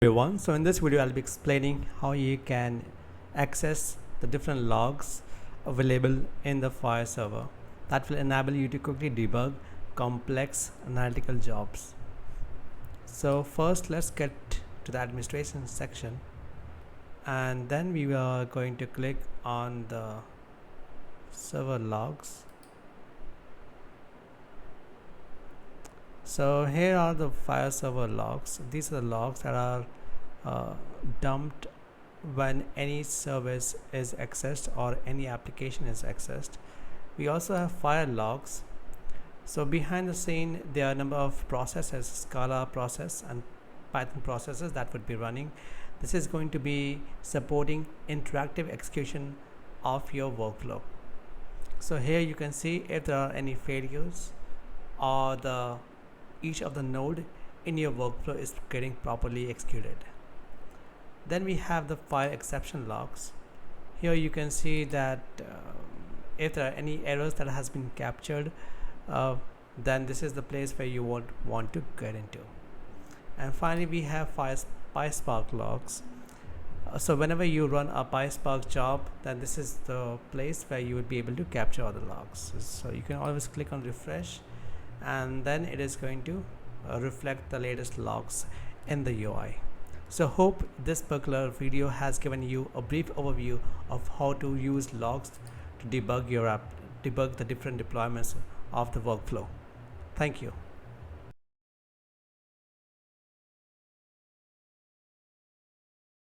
Everyone, so in this video I'll be explaining how you can access the different logs available in the Fire server that will enable you to quickly debug complex analytical jobs. So first let's get to the administration section, and then we are going to click on the server logs. So here are the Fire server logs. These are the logs that are dumped when any service is accessed or any application is accessed. We also have Fire logs. So behind the scene there are a number of processes, Scala process and Python processes that would be running. This is going to be supporting interactive execution of your workflow. So here you can see if there are any failures or each of the node in your workflow is getting properly executed. Then we have the Fire exception logs. Here you can see that if there are any errors that has been captured, then this is the place where you want to get into. And finally we have PySpark logs. So whenever you run a PySpark job, then this is the place where you would be able to capture all the logs. So you can always click on refresh, and then it is going to reflect the latest logs in the UI. So hope this particular video has given you a brief overview of how to use logs to debug your app, debug the different deployments of the workflow. Thank you.